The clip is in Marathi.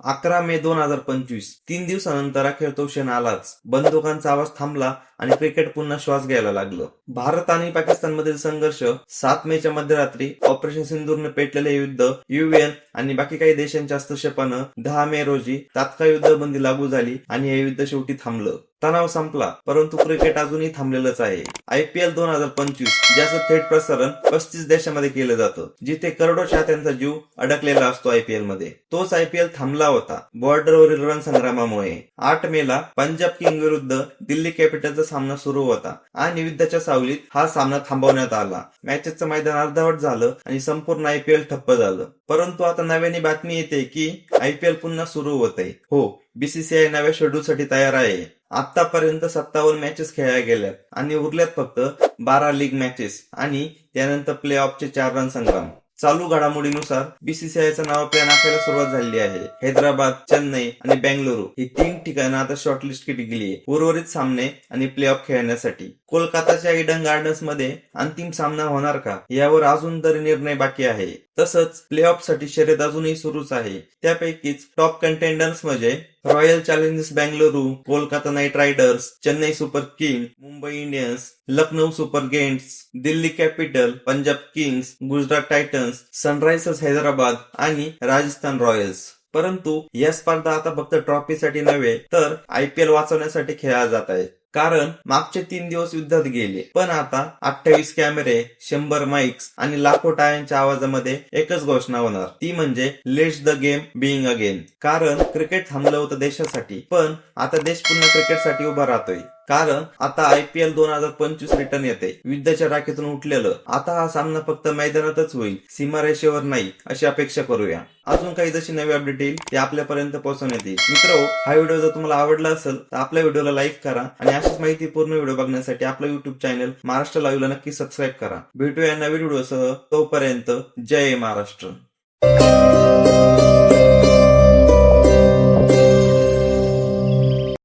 11 मे 2025. 3 दिवसानंतर अखेर तो क्षण आलाच. बंदुकांचा आवाज थांबला आणि क्रिकेट पुन्हा श्वास घ्यायला लागलं. भारत आणि पाकिस्तानमधील संघर्ष 7 मेच्या मध्यरात्री ऑपरेशन सिंदूरने पेटलेले युद्ध, UN आणि बाकी काही देशांच्या हस्तक्षेपानं 10 मे रोजी तात्काळ युद्धबंदी लागू झाली आणि हे युद्ध शेवटी थांबलं. तणाव संपला, परंतु क्रिकेट अजूनही थांबलेलंच आहे. IPL 2025 ज्याचं थेट प्रसारण 35 देशांमध्ये केलं जातं, जिथे करोडो चाहत्यांचा जीव अडकलेला असतो IPL मध्ये. तोच IPL थांबला होता बॉर्डरवरील रणसंग्रामामुळे. 8 मेला पंजाब किंग विरुद्ध दिल्ली कॅपिटलचा सामना सुरू होता आणि युद्धाच्या सावलीत हा सामना थांबवण्यात आला. मॅचेसचं मैदान अर्धवट झालं आणि संपूर्ण IPL ठप्प झालं. परंतु आता नव्याने बातमी येते की IPL पुन्हा सुरू होत आहे. हो, BCCI नव्या शेड्यूलसाठी तयार आहे. आतापर्यंत 57 मॅचेस खेळल्या गेल्यात आणि उरल्यात फक्त 12 लीग मॅचेस आणि त्यानंतर प्ले ऑफचे 4 रणसंग्राम. चालू घडामोडीनुसार BCCIचा नाव प्लॅन आखायला सुरुवात झाली आहे. हैदराबाद, चेन्नई आणि बेंगळुरू ही 3 ठिकाणं आता शॉर्टलिस्ट केली गेली आहे उर्वरित सामने आणि प्ले ऑफ खेळण्यासाठी. कोलकाताच्या ईडन गार्डन्स मध्ये अंतिम सामना होणार का, यावर अजून तरी निर्णय बाकी आहे. तसंच प्ले ऑफ साठी शर्यत अजूनही सुरूच आहे. त्यापैकीच टॉप कंटेंडर्स म्हणजे Royal Challengers Bengaluru, Kolkata Knight Riders, Chennai Super King, Mumbai Indians, Lucknow Super Giants, Delhi Capital, Punjab Kings, Gujarat Titans, Sunrisers Hyderabad आणि राजस्थान रॉयल्स. परंतु या स्पर्धा आता फक्त ट्रॉफीसाठी नव्हे तर IPL वाचवण्यासाठी खेळल्या जात आहेत. कारण मागचे 3 दिवस युद्धात गेले, पण आता 28 कॅमेरे, 100 माइक्स आणि लाखो टाळ्यांच्या आवाजामध्ये एकच घोषणा होणार, ती म्हणजे let's the game being again. कारण क्रिकेट थांबलं होतं देशासाठी, पण आता देश पुन्हा क्रिकेटसाठी उभा राहतोय. कारण आता IPL 2025 रिटर्न येते, युद्धाच्या राखेतून उठलेलं. आता हा सामना फक्त मैदानातच होईल, सीमारेषेवर नाही, अशी अपेक्षा करूया. अजून काही जशी नवी अपडेट येईल ते आपल्यापर्यंत पोहोचवण्यात येईल. मित्र, हा व्हिडिओ जर तुम्हाला आवडला असेल तर आपल्या व्हिडिओला लाईक करा आणि अशीच माहितीपूर्ण व्हिडिओ बघण्यासाठी आपलं युट्यूब चॅनल महाराष्ट्र लाईव्हला नक्की सबस्क्राईब करा. भेटूया नवीन व्हिडिओसह. तोपर्यंत जय महाराष्ट्र.